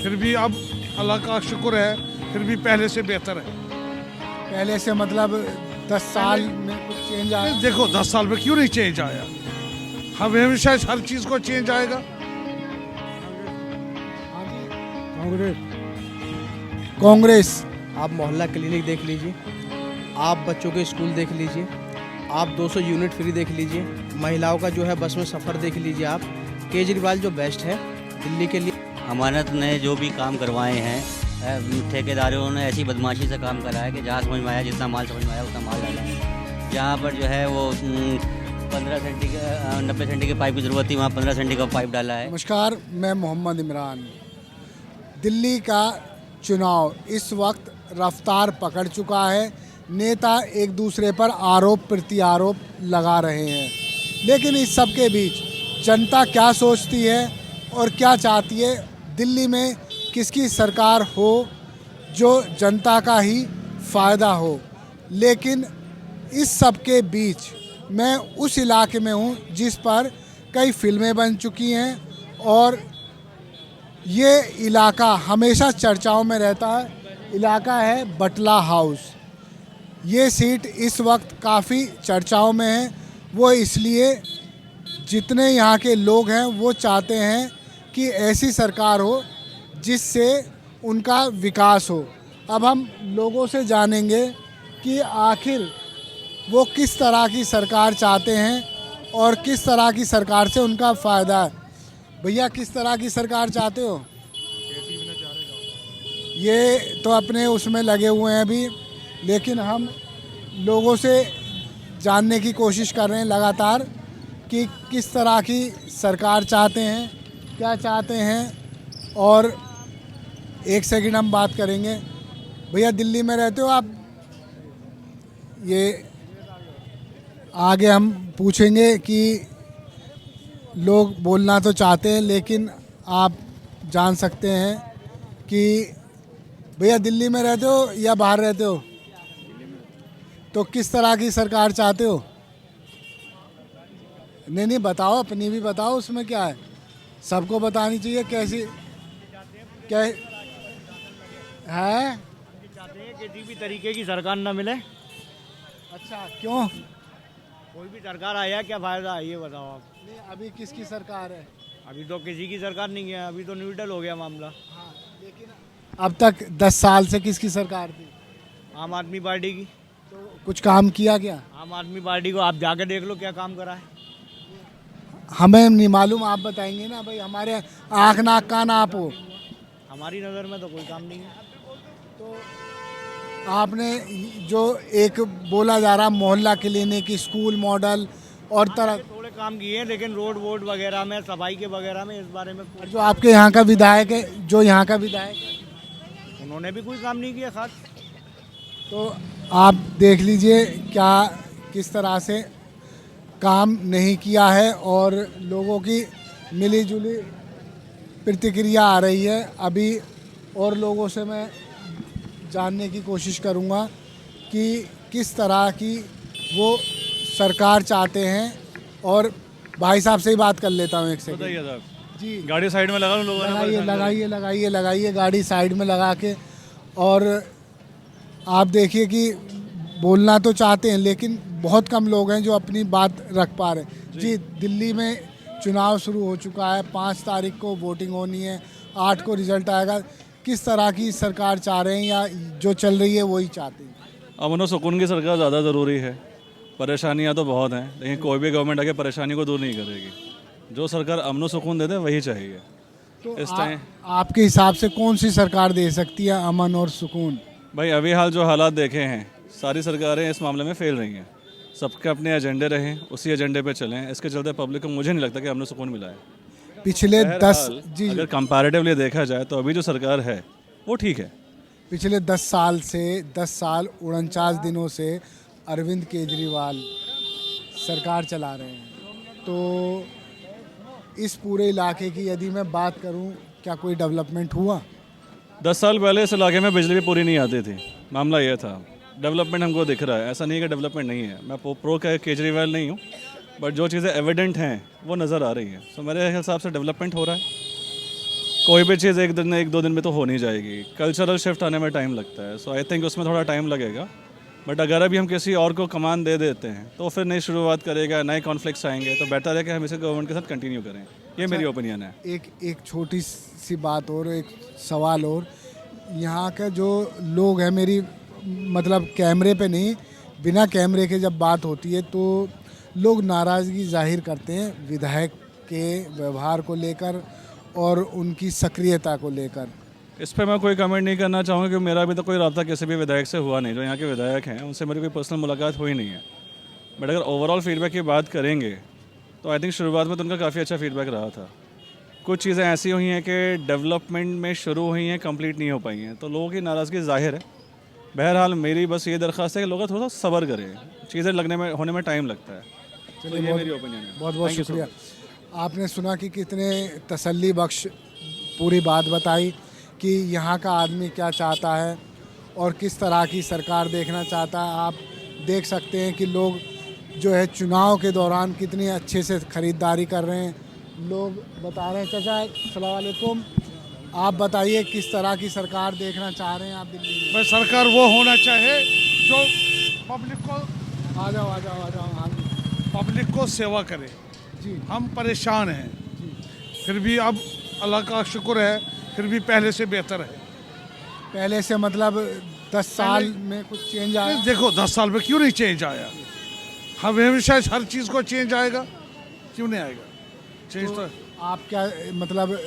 फिर भी अब अल्लाह का शुक्र है, फिर भी पहले से बेहतर है। पहले से मतलब 10 साल में कुछ चेंज आया? देखो 10 साल में क्यों नहीं चेंज आया, हमेशा हर चीज़ को चेंज आएगा। कांग्रेस। कांग्रेस। आप मोहल्ला क्लिनिक देख लीजिए, आप बच्चों के स्कूल देख लीजिए, आप 200 यूनिट फ्री देख लीजिए, महिलाओं का जो है बस में सफ़र देख लीजिए आप। केजरीवाल जो बेस्ट है दिल्ली के लिए। अमानत ने जो भी काम करवाए हैं, ठेकेदारों ने ऐसी बदमाशी से काम करा है कि जहाँ समझ में आया, जितना माल समझ में आया उतना माल डाला है। जहाँ पर जो है वो 15 सेंटी के 90 सेंटी के पाइप की ज़रूरत थी, वहाँ 15 सेंटी का पाइप डाला है। नमस्कार, मैं मोहम्मद इमरान। दिल्ली का चुनाव इस वक्त रफ्तार पकड़ चुका है। नेता एक दूसरे पर आरोप प्रत्यारोप लगा रहे हैं, लेकिन इस सब के बीच जनता क्या सोचती है और क्या चाहती है, दिल्ली में किसकी सरकार हो जो जनता का ही फ़ायदा हो। लेकिन इस सब के बीच मैं उस इलाके में हूँ जिस पर कई फिल्में बन चुकी हैं और ये इलाका हमेशा चर्चाओं में रहता है। इलाका है बटला हाउस। ये सीट इस वक्त काफ़ी चर्चाओं में है। वो इसलिए जितने यहाँ के लोग हैं वो चाहते हैं कि ऐसी सरकार हो जिससे उनका विकास हो। अब हम लोगों से जानेंगे कि आखिर वो किस तरह की सरकार चाहते हैं और किस तरह की सरकार से उनका फ़ायदा है। भैया, किस तरह की सरकार चाहते हो? ये तो अपने उसमें लगे हुए हैं अभी, लेकिन हम लोगों से जानने की कोशिश कर रहे हैं लगातार कि किस तरह की सरकार चाहते हैं, क्या चाहते हैं। और एक सेकंड हम बात करेंगे। भैया, दिल्ली में रहते हो आप? ये आगे हम पूछेंगे कि लोग बोलना तो चाहते हैं, लेकिन आप जान सकते हैं कि भैया दिल्ली में रहते हो या बाहर रहते हो? तो किस तरह की सरकार चाहते हो? नहीं, बताओ, अपनी भी बताओ, उसमें क्या है, सबको बतानी चाहिए। कैसी क्या है? चाहते हैं किसी भी तरीके की सरकार ना मिले। अच्छा, क्यों? कोई भी सरकार आया क्या फ़ायदा है, ये बताओ आप। नहीं, अभी किसकी सरकार है? अभी तो किसी की सरकार नहीं है, अभी तो न्यूट्रल हो गया मामला। हाँ, लेकिन अब तक 10 साल से किसकी सरकार थी? आम आदमी पार्टी की। तो कुछ काम किया क्या? आम आदमी पार्टी को आप जाके देख लो क्या काम करा है। हमें नहीं मालूम, आप बताएंगे ना भाई, हमारे आँख नाक कान आप हो। हमारी नज़र में तो कोई काम नहीं है। तो आपने जो एक बोला जा रहा मोहल्ला क्लिनिक, स्कूल मॉडल और तरह थोड़े काम किए हैं, लेकिन रोड वोड वगैरह में, सफाई के वगैरह में, इस बारे में जो आपके यहाँ का विधायक है, जो यहाँ का विधायक है, उन्होंने भी कोई काम नहीं किया खास। तो आप देख लीजिए क्या किस तरह से काम नहीं किया है और लोगों की मिली जुली प्रतिक्रिया आ रही है। अभी और लोगों से मैं जानने की कोशिश करूंगा कि किस तरह की वो सरकार चाहते हैं। और भाई साहब से ही बात कर लेता हूँ एक सेकंड। बताइए साहब जी, गाड़ी साइड में लगा लो लोगों ने लगाइए गाड़ी साइड में लगा के। और आप देखिए कि बोलना तो चाहते हैं, लेकिन बहुत कम लोग हैं जो अपनी बात रख पा रहे हैं। जी, दिल्ली में चुनाव शुरू हो चुका है, 5 तारीख को वोटिंग होनी है, 8 को रिजल्ट आएगा। किस तरह की सरकार चाह रहे हैं या जो चल रही है वही चाहते हैं? अमन और सुकून की सरकार ज़्यादा ज़रूरी है। परेशानियां तो बहुत हैं, लेकिन कोई भी गवर्नमेंट आके परेशानी को दूर नहीं करेगी। जो सरकार अमन और सुकून दे दे वही चाहिए तो इस टाइम। आपके हिसाब से कौन सी सरकार दे सकती है अमन और सुकून? भाई अभी हाल जो हालात देखे हैं, सारी सरकारें इस मामले में फेल रही हैं। सबके अपने एजेंडे रहें, उसी एजेंडे पे चलें। इसके चलते पब्लिक को मुझे नहीं लगता कि अमन और सुकून मिला है। पिछले 10 जी अगर कंपैरेटिवली देखा जाए तो अभी जो सरकार है वो ठीक है। पिछले 10 साल से 10 साल 49 दिनों से अरविंद केजरीवाल सरकार चला रहे हैं। तो इस पूरे इलाके की यदि मैं बात करूं, क्या कोई डेवलपमेंट हुआ? 10 साल पहले इस इलाके में बिजली भी पूरी नहीं आती थी। मामला ये था। डेवलपमेंट हमको दिख रहा है, ऐसा नहीं है कि डेवलपमेंट नहीं है। मैं प्रो केजरीवाल नहीं हूँ, बट जो चीज़ें एविडेंट हैं वो नज़र आ रही हैं। सो मेरे हिसाब से डेवलपमेंट हो रहा है। कोई भी चीज़ एक दो दिन में तो हो नहीं जाएगी, कल्चरल शिफ्ट आने में टाइम लगता है। सो आई थिंक उसमें थोड़ा टाइम लगेगा, बट अगर अभी हम किसी और को कमान दे देते हैं तो फिर नई शुरुआत करेगा, नए कॉन्फ्लिक्ट्स आएंगे, तो बेटर है कि हम इसे गवर्नमेंट के साथ कंटिन्यू करें। ये मेरी ओपिनियन है। एक छोटी सी बात और, एक सवाल और, यहाँ के जो लोग हैं, मेरी मतलब कैमरे पे नहीं, बिना कैमरे के जब बात होती है तो लोग नाराज़गी जाहिर करते हैं विधायक के व्यवहार को लेकर और उनकी सक्रियता को लेकर। इस पर मैं कोई कमेंट नहीं करना चाहूँगा क्योंकि मेरा अभी तक कोई रब्ता किसी भी विधायक से हुआ नहीं। जो यहाँ के विधायक हैं उनसे मेरी कोई पर्सनल मुलाकात हुई नहीं है, बट अगर ओवरऑल फीडबैक की बात करेंगे तो आई थिंक शुरुआत में तो उनका काफ़ी अच्छा फीडबैक रहा था। कुछ चीज़ें ऐसी हुई हैं कि डेवलपमेंट में शुरू हुई हैं, कंप्लीट नहीं हो पाई हैं, तो लोगों की नाराज़गी जाहिर है। बहरहाल मेरी बस ये दरख्वास्त है कि लोग थोड़ा सा सब्र करें, चीज़ें होने में टाइम लगता है। तो ये मेरी ओपिनियन है। बहुत बहुत शुक्रिया। आपने सुना कि कितने तसल्ली बख्श पूरी बात बताई कि यहाँ का आदमी क्या चाहता है और किस तरह की सरकार देखना चाहता है। आप देख सकते हैं कि लोग जो है चुनाव के दौरान कितनी अच्छे से ख़रीदारी कर रहे हैं। लोग बता रहे हैं, चाचा अस्सलाम वालेकुम, आप बताइए किस तरह की सरकार देखना चाह रहे हैं आप दिल्ली में? भाई सरकार वो होना चाहे जो पब्लिक को आ जाओ हाँ पब्लिक को सेवा करे। जी हम परेशान हैं, फिर भी अब अल्लाह का शुक्र है, फिर भी पहले से बेहतर है। पहले से मतलब 10 साल में कुछ चेंज आया? देखो 10 साल में क्यों नहीं चेंज आया? हमेशा हर चीज़ को चेंज आएगा, क्यों नहीं आएगा चेंज? तो आप क्या मतलब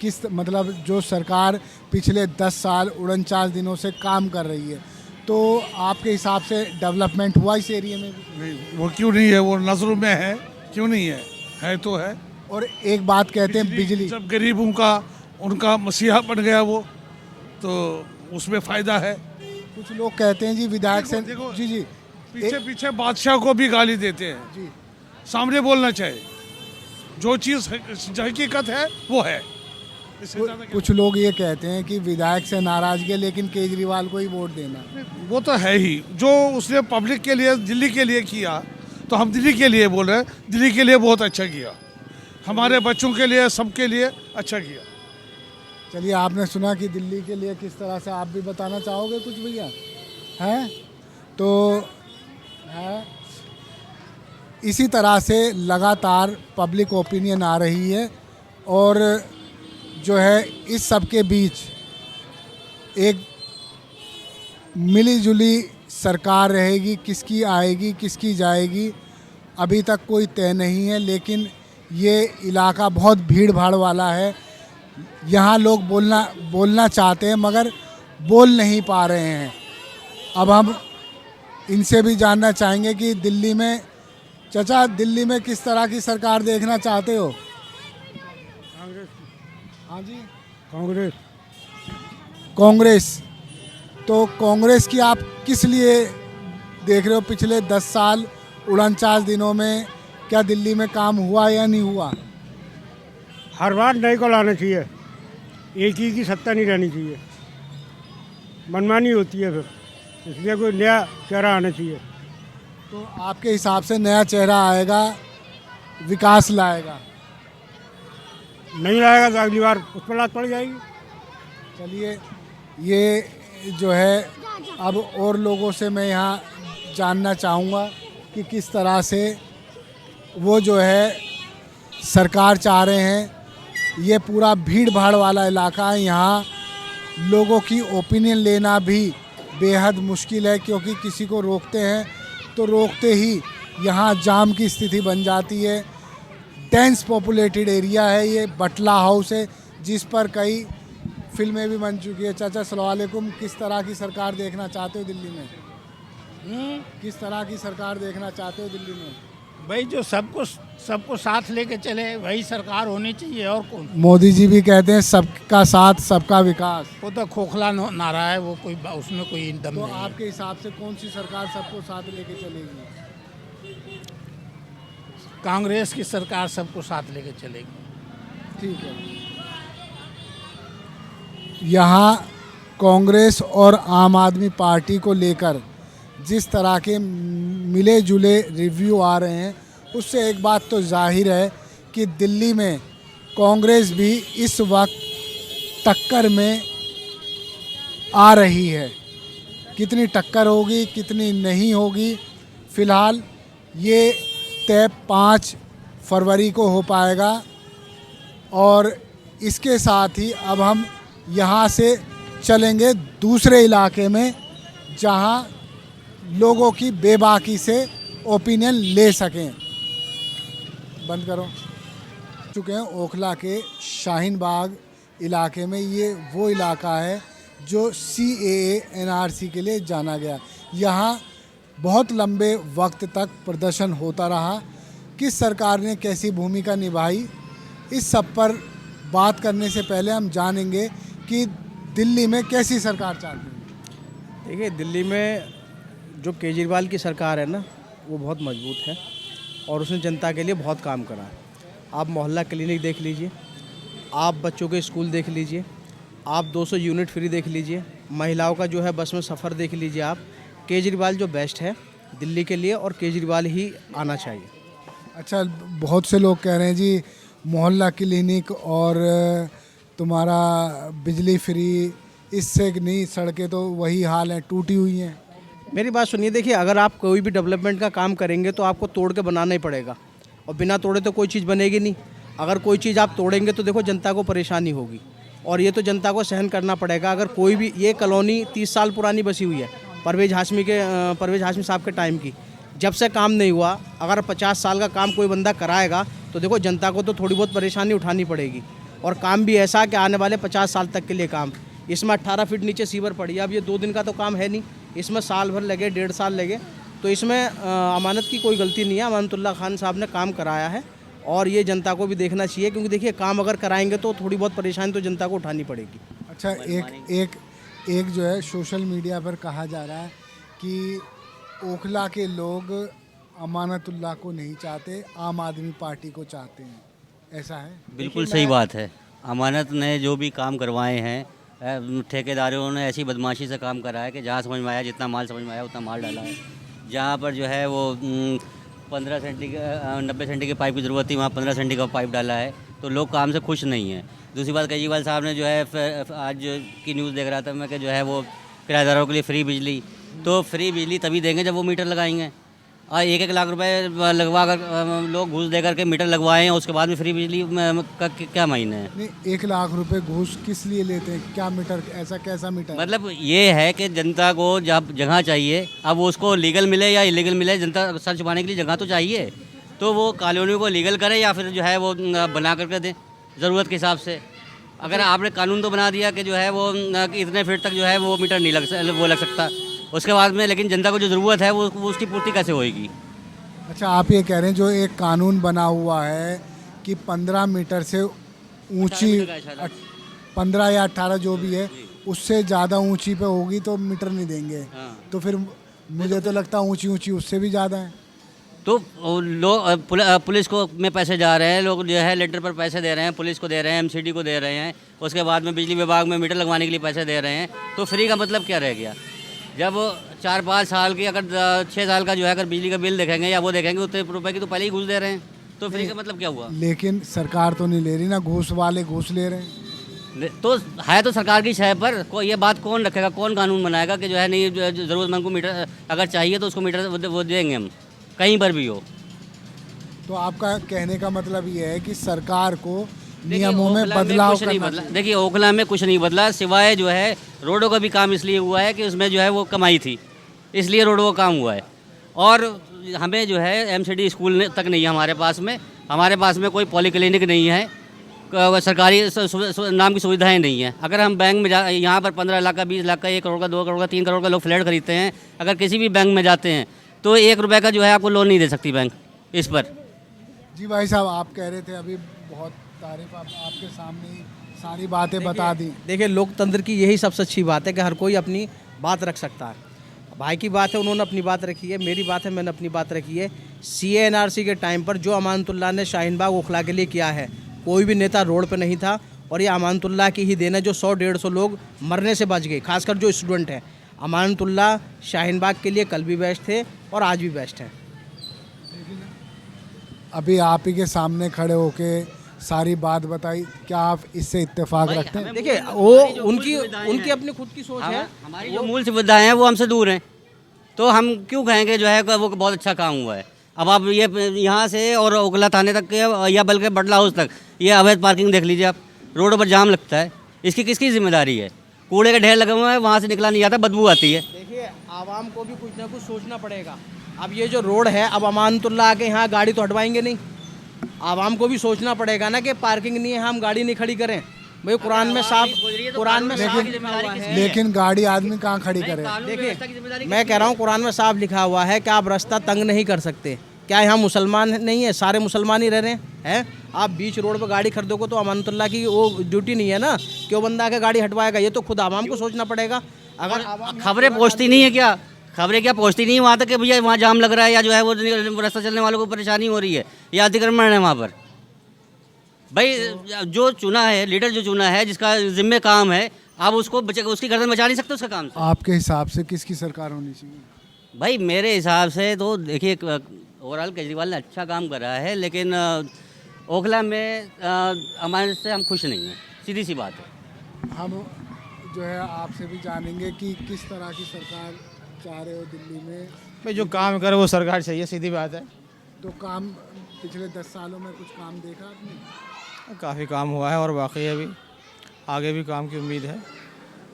किस मतलब जो सरकार पिछले 10 साल 49 दिनों से काम कर रही है, तो आपके हिसाब से डेवलपमेंट हुआ इस एरिया में भी? नहीं, वो क्यों नहीं है? वो नजरों में है, क्यों नहीं है? है तो है। और एक बात कहते हैं बिजली, जब गरीबों का उनका मसीहा बन गया वो, तो उसमें फ़ायदा है। कुछ लोग कहते हैं जी विधायक से देखो, जी पीछे पीछे बादशाह को भी गाली देते हैं जी, सामने बोलना चाहिए। जो चीज़ हकीकत है वो है। इससे ज़्यादा क्या? कुछ लोग ये कहते हैं कि विधायक से नाराजगी है लेकिन केजरीवाल को ही वोट देना। वो तो है ही, जो उसने पब्लिक के लिए दिल्ली के लिए किया, तो हम दिल्ली के लिए बोल रहे हैं, दिल्ली के लिए बहुत अच्छा किया, हमारे बच्चों के लिए, सबके लिए अच्छा किया। चलिए, आपने सुना कि दिल्ली के लिए किस तरह से, आप भी बताना चाहोगे कुछ भैया? हैं तो है इसी तरह से लगातार पब्लिक ओपिनियन आ रही है और जो है इस सब के बीच एक मिली जुली सरकार रहेगी। किसकी आएगी किसकी जाएगी अभी तक कोई तय नहीं है, लेकिन ये इलाका बहुत भीड़ भाड़ वाला है। यहाँ लोग बोलना चाहते हैं मगर बोल नहीं पा रहे हैं। अब हम इनसे भी जानना चाहेंगे कि दिल्ली में, चाचा दिल्ली में किस तरह की सरकार देखना चाहते हो? हाँ जी, कांग्रेस। तो कांग्रेस की आप किस लिए देख रहे हो? पिछले 10 साल 49 दिनों में क्या दिल्ली में काम हुआ या नहीं हुआ? हर बार नए को लाना चाहिए, एक ही की सत्ता नहीं रहनी चाहिए, मनमानी होती है फिर, इसलिए कोई नया चेहरा आना चाहिए। तो आपके हिसाब से नया चेहरा आएगा, विकास लाएगा? नहीं लाएगा तो अगली बार उस पर लात पड़ जाएगी। चलिए, ये जो है अब और लोगों से मैं यहाँ जानना चाहूँगा कि किस तरह से वो जो है सरकार चाह रहे हैं। ये पूरा भीड़ भाड़ वाला इलाका है, यहाँ लोगों की ओपिनियन लेना भी बेहद मुश्किल है, क्योंकि किसी को रोकते हैं तो रोकते ही यहाँ जाम की स्थिति बन जाती है। डेंस पॉपुलेटेड एरिया है ये, बटला हाउस है जिस पर कई फिल्में भी बन चुकी है। चाचा अस्सलाम वालेकुम, किस तरह की सरकार देखना चाहते हो दिल्ली में? किस तरह की सरकार देखना चाहते हो दिल्ली में? भाई जो सबको साथ लेके चले वही सरकार होनी चाहिए, और कौन? मोदी जी भी कहते हैं सबका साथ सबका विकास। वो तो खोखला नारा है, वो कोई उसमें कोई दम तो नहीं है। आपके हिसाब से कौन सी सरकार सबको साथ लेके चलेगी? कांग्रेस की सरकार सबको साथ लेके चलेगी। ठीक है। यहाँ कांग्रेस और आम आदमी पार्टी को लेकर जिस तरह के मिले जुले रिव्यू आ रहे हैं, उससे एक बात तो जाहिर है कि दिल्ली में कांग्रेस भी इस वक्त टक्कर में आ रही है। कितनी टक्कर होगी, कितनी नहीं होगी, फ़िलहाल ये तय 5 फरवरी को हो पाएगा। और इसके साथ ही अब हम यहाँ से चलेंगे दूसरे इलाके में, जहाँ लोगों की बेबाकी से ओपिनियन ले सकें। बंद करो। चुके हैं ओखला के शाहीन बाग इलाके में। ये वो इलाका है जो CAA NRC के लिए जाना गया। यहाँ बहुत लंबे वक्त तक प्रदर्शन होता रहा। किस सरकार ने कैसी भूमिका निभाई, इस सब पर बात करने से पहले हम जानेंगे कि दिल्ली में कैसी सरकार चाहती है। देखिए, दिल्ली में जो केजरीवाल की सरकार है ना, वो बहुत मजबूत है और उसने जनता के लिए बहुत काम करा है। आप मोहल्ला क्लिनिक देख लीजिए, आप बच्चों के स्कूल देख लीजिए, आप 200 यूनिट फ्री देख लीजिए, महिलाओं का जो है बस में सफ़र देख लीजिए। आप केजरीवाल जो बेस्ट है दिल्ली के लिए, और केजरीवाल ही आना चाहिए। अच्छा, बहुत से लोग कह रहे हैं जी मोहल्ला क्लिनिक और तुम्हारा बिजली फ्री, इससे नहीं, सड़कें तो वही हाल है, टूटी हुई हैं। मेरी बात सुनिए, देखिए, अगर आप कोई भी डेवलपमेंट का काम करेंगे तो आपको तोड़ के बनाना ही पड़ेगा, और बिना तोड़े तो कोई चीज़ बनेगी नहीं। अगर कोई चीज़ आप तोड़ेंगे तो देखो जनता को परेशानी होगी, और ये तो जनता को सहन करना पड़ेगा। अगर कोई भी, ये कॉलोनी 30 साल पुरानी बसी हुई है, परवेज़ हाशमी साहब के टाइम की, जब से काम नहीं हुआ। अगर 50 साल का काम कोई बंदा कराएगा तो देखो जनता को तो थोड़ी बहुत परेशानी उठानी पड़ेगी, और काम भी ऐसा कि आने वाले 50 साल तक के लिए काम। इसमें 18 फीट नीचे सीवर पड़ी है। अब ये 2 दिन का तो काम है नहीं, इसमें साल भर लगे, 1.5 साल लगे। तो इसमें अमानत की कोई गलती नहीं है, अमानतुल्लाह खान साहब ने काम कराया है, और ये जनता को भी देखना चाहिए, क्योंकि देखिए काम अगर कराएंगे तो थोड़ी बहुत परेशानी तो जनता को उठानी पड़ेगी। अच्छा, एक जो है सोशल मीडिया पर कहा जा रहा है कि ओखला के लोग अमानतुल्लाह को नहीं चाहते, आम आदमी पार्टी को चाहते हैं, ऐसा है? बिल्कुल सही बात है। अमानत ने जो भी काम करवाए हैं, ठेकेदारों ने ऐसी बदमाशी से काम करा है कि जहाँ समझ में आया, जितना माल समझ में आया उतना माल डाला है। जहाँ पर जो है वो 15 सेंटी का 90 सेंटी के पाइप की ज़रूरत थी, वहाँ 15 सेंटी का पाइप डाला है। तो लोग काम से खुश नहीं हैं। दूसरी बात, केजरीवाल साहब ने जो है आज की न्यूज़ देख रहा था मैं कि जो है वो किराएदारों के लिए फ्री बिजली, तो फ्री बिजली तभी देंगे जब वो मीटर लगाएंगे। और 1-1 लाख रुपए लगवा कर लोग घूस दे करके मीटर लगवाए हैं, उसके बाद में फ्री बिजली का क्या मायने है? नहीं, 1 लाख रुपए घूस किस लिए लेते हैं? क्या मीटर, ऐसा कैसा मीटर? मतलब ये है कि जनता को जब जगह चाहिए, अब वो उसको लीगल मिले या इलीगल मिले, जनता सर छुपाने के लिए जगह तो चाहिए, तो वो कॉलोनी को लीगल करे या फिर जो है वो बना करके दें ज़रूरत के हिसाब से। अगर आपने कानून तो बना दिया कि जो है वो इतने फीट तक जो है वो मीटर नहीं लग सकता, उसके बाद में लेकिन जनता को जो ज़रूरत है वो उसकी पूर्ति कैसे होएगी? अच्छा, आप ये कह रहे हैं जो एक कानून बना हुआ है कि 15 मीटर से ऊंची, 15 या 18 जो भी है, उससे ज़्यादा ऊंची पे होगी तो मीटर नहीं देंगे। तो फिर मुझे तो लगता है ऊंची ऊंची उससे भी ज़्यादा है। तो लोग पुलिस को में पैसे जा रहे हैं, लोग जो है लेटर पर पैसे दे रहे हैं, पुलिस को दे रहे हैं, MCD को दे रहे हैं, उसके बाद में बिजली विभाग में मीटर लगवाने के लिए पैसे दे रहे हैं। तो फ्री का मतलब क्या रह गया? जब 4-5 साल की, अगर 6 साल का जो है अगर बिजली का बिल देखेंगे या वो देखेंगे, उतने रुपए की तो पहले ही घूस दे रहे हैं। तो फ्री का मतलब क्या हुआ? लेकिन सरकार तो नहीं ले रही ना, घूस वाले घूस ले रहे हैं। तो है तो सरकार की शय पर, ये बात कौन रखेगा, कौन कानून बनाएगा कि जो है नहीं, ज़रूरतमंद को मीटर अगर चाहिए तो उसको मीटर वो देंगे हम, कहीं पर भी हो। तो आपका कहने का मतलब ये है कि सरकार को नियमों में बदलाव करना चाहिए। देखिए, ओखला में कुछ नहीं बदला, सिवाय जो है रोडों का भी काम इसलिए हुआ है कि उसमें जो है वो कमाई थी, इसलिए रोडों का काम हुआ है। और हमें जो है MCD स्कूल तक नहीं है हमारे पास में कोई पॉलीक्लिनिक नहीं है, सरकारी नाम की सुविधाएं नहीं है। अगर हम बैंक में यहाँ पर 15 लाख का, 20 लाख का, 1 करोड़ का, 2 करोड़ का, 3 करोड़ का लोग फ्लैट खरीदते हैं, अगर किसी भी बैंक में जाते हैं तो 1 रुपये का जो है आपको लोन नहीं दे सकती बैंक इस पर। जी भाई साहब, आप कह रहे थे अभी, बहुत तारीफ आपके सामने ही सारी बातें बता दी। देखिए, लोकतंत्र की यही सबसे अच्छी बात है कि हर कोई अपनी बात रख सकता है। भाई की बात है, उन्होंने अपनी बात रखी है, मेरी बात है, मैंने अपनी बात रखी है। CAA NRC के टाइम पर जो अमानतुल्लाह ने शाहीन बाग ओखला के लिए किया है, कोई भी नेता रोड पे नहीं था, और ये अमानतुल्लाह की ही देन है जो 100-150 लोग मरने से बच गए, खासकर जो स्टूडेंट हैं। अमानतुल्लाह शाहीन बाग के लिए कल भी बेस्ट थे और आज भी बेस्ट हैं। अभी आप ही के सामने खड़े होके सारी बात बताई, क्या आप इससे इत्तेफाक रखते हैं? देखिए वो उनकी अपनी खुद की सोच है। हमारी जो मूल सुविधाएं हैं वो हमसे दूर हैं, तो हम क्यों कहेंगे जो है वो बहुत अच्छा काम हुआ है। अब आप ये यहाँ से और ओखला थाने तक के या बल्कि बटला हाउस तक ये अवैध पार्किंग देख लीजिए आप, रोड पर जाम लगता है, इसकी किसकी जिम्मेदारी है? कूड़े के ढेर लगे हुए हैं, वहाँ से निकला नहीं जाता, बदबू आती है। देखिए आवाम को भी कुछ ना कुछ सोचना पड़ेगा। अब ये जो रोड है, अब अमानतुल्लाह आके यहाँ गाड़ी तो हटवाएंगे नहीं, आवाम को भी सोचना पड़ेगा ना कि पार्किंग नहीं है, हम गाड़ी नहीं खड़ी करें। भाई कुरान में साफ लिखा हुआ है। लेकिन गाड़ी आदमी कहाँ खड़ी करे? देखिए मैं कह रहा हूँ कुरान में साफ लिखा हुआ है कि आप रास्ता तंग नहीं कर सकते। क्या यहाँ मुसलमान नहीं है? सारे मुसलमान ही रह रहे हैं। आप बीच रोड पर गाड़ी खरीदोगे तो अमानतुल्लाह की वो ड्यूटी नहीं है ना कि वो बंदा आके गाड़ी हटवाएगा। ये तो खुद आवाम को सोचना पड़ेगा। अगर खबरें पहुँचती नहीं है क्या? खबरें क्या पहुँचती नहीं है वहाँ तक कि भैया वहाँ जाम लग रहा है या जो है वो रास्ता चलने वालों को परेशानी हो रही है या अतिक्रमण है वहाँ पर? भाई जो चुना है, लीडर जो चुना है, जिसका जिम्मे काम है, आप उसको उसकी गर्दन बचा नहीं सकते उसका काम से। आपके हिसाब से किसकी सरकार होनी चाहिए? भाई मेरे हिसाब से तो देखिए ओवरऑल केजरीवाल ने अच्छा काम करा है, लेकिन ओखला में हमारे से हम खुश नहीं हैं, सीधी सी बात है। हम जो है आपसे भी जानेंगे कि किस तरह की सरकार चाह रहे हो दिल्ली में। भाई जो काम करे वो सरकार चाहिए, सीधी बात है। तो काम पिछले 10 सालों में कुछ काम देखा आपने? काफ़ी काम हुआ है और वाकई अभी आगे भी काम की उम्मीद है।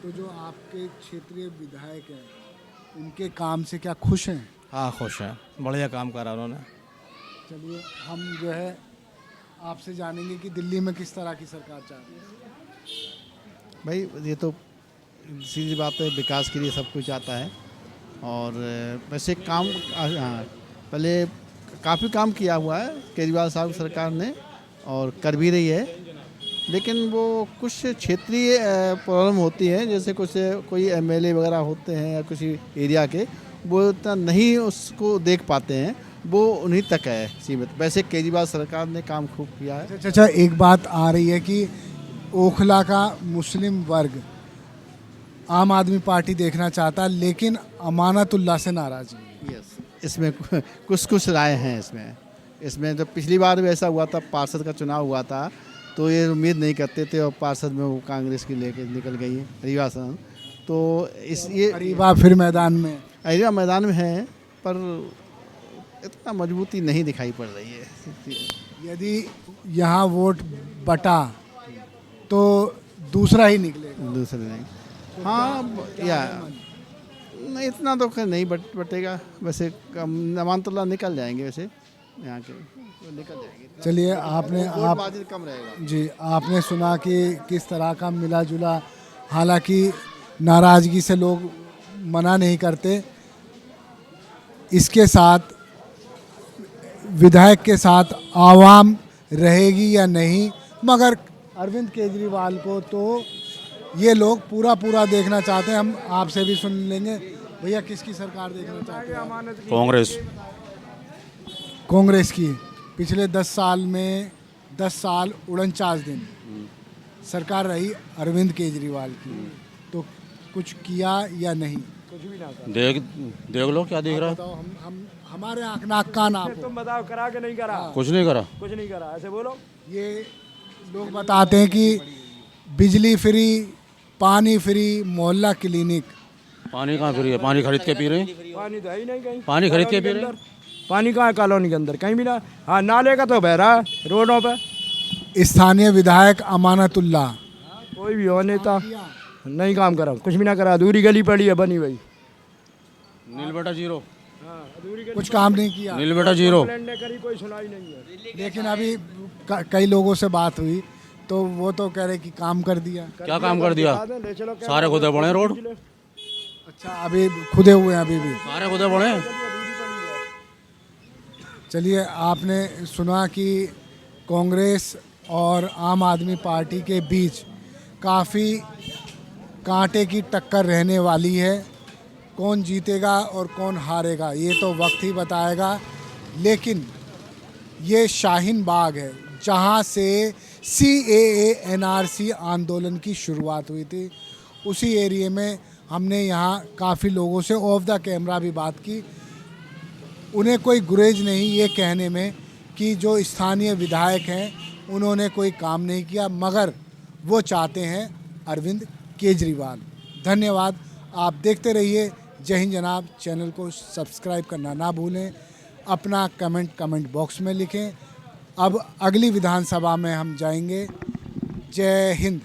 तो जो आपके क्षेत्रीय विधायक हैं उनके काम से क्या खुश हैं? हाँ खुश है, बढ़िया काम करा उन्होंने। चलिए हम जो है आपसे जानेंगे कि दिल्ली में किस तरह की सरकार चाह रही है। भाई ये तो सीधी बात है, विकास के लिए सब कुछ आता है। और वैसे काम पहले काफ़ी काम किया हुआ है केजरीवाल साहब की सरकार ने और कर भी रही है, लेकिन वो कुछ क्षेत्रीय प्रॉब्लम होती है, जैसे कुछ कोई एमएलए वगैरह होते हैं या किसी एरिया के, वो इतना नहीं उसको देख पाते हैं, वो उन्हीं तक है सीमित। वैसे केजरीवाल सरकार ने काम खूब किया है। अच्छा, एक बात आ रही है कि ओखला का मुस्लिम वर्ग आम आदमी पार्टी देखना चाहता, लेकिन अमानतुल्लाह से नाराज़गी। यस, इसमें कुछ राय हैं इसमें जब पिछली बार भी ऐसा हुआ था, पार्षद का चुनाव हुआ था, तो ये उम्मीद नहीं करते थे और पार्षद में वो कांग्रेस की लेके निकल गई है रीवा से। तो ये रीवा फिर मैदान में, रीवा मैदान में है, पर इतना मजबूती नहीं दिखाई पड़ रही है। यदि यहाँ वोट बटा तो दूसरा ही निकलेगा। दूसरे नहीं, हाँ या नहीं, इतना तो खैर नहीं बटेगा। वैसे अमानतुल्लाह निकल जाएंगे, वैसे यहाँ के निकल जाएंगे। चलिए आपने कम रहेगा जी, आपने सुना कि किस तरह का मिला जुला, हालांकि नाराज़गी से लोग मना नहीं करते, इसके साथ विधायक के साथ आवाम रहेगी या नहीं, मगर अरविंद केजरीवाल को तो ये लोग पूरा देखना चाहते हैं। हम आपसे भी सुन लेंगे, भैया किसकी सरकार देखना चाहते हैं? कांग्रेस की। पिछले 10 साल में 10 साल 49 दिन सरकार रही अरविंद केजरीवाल की, तो कुछ किया या नहीं? कुछ भी ना देख लो क्या देख रहा है। बताओ, हम हमारे आँख नाक कान आप तुम बताओ, करा के नहीं करा? कुछ नहीं करा, कुछ नहीं करा, ऐसे बोलो। ये लोग बताते हैं कि बिजली फ्री, पानी फ्री, मोहल्ला क्लिनिक। पानी कहाँ फ्री है? पानी खरीद के पी रहे हैं। पानी तो है ही नहीं कहीं। पानी खरीद के पी रहे हैं। पानी कहाँ है कॉलोनी के अंदर? कहीं भी ना। हाँ, नाले का तो बह रहा है रोडों पे। स्थानीय विधायक अमानतुल्लाह कोई भी हो नेता नहीं काम करा, कुछ भी ना करा, अधूरी गली पड़ी है बनी भाई। नील बेटा जीरो, कुछ काम नहीं किया। नील बेटा जीरो। करी कोई सुनाई नहीं है। लेकिन अभी कई लोगों से बात हुई तो वो तो कह रहे कि काम कर दिया। क्या काम कर दिया? सारे खुदे पड़े रोड। अच्छा, अभी खुदे हुए हैं अभी भी? सारे खुदे पड़े। चलिए, आपने सुना कि कांग्रेस और आम आदमी पार्टी के बीच काफ़ी कांटे की टक्कर रहने वाली है। कौन जीतेगा और कौन हारेगा ये तो वक्त ही बताएगा, लेकिन ये शाहीन बाग है जहाँ से CAA NRC आंदोलन की शुरुआत हुई थी। उसी एरिया में हमने यहाँ काफ़ी लोगों से ऑफ द कैमरा भी बात की। उन्हें कोई गुरेज नहीं ये कहने में कि जो स्थानीय विधायक हैं उन्होंने कोई काम नहीं किया, मगर वो चाहते हैं अरविंद केजरीवाल। धन्यवाद। आप देखते रहिए जय हिंद जनाब। चैनल को सब्सक्राइब करना ना भूलें। अपना कमेंट बॉक्स में लिखें। अब अगली विधानसभा में हम जाएंगे। जय हिंद।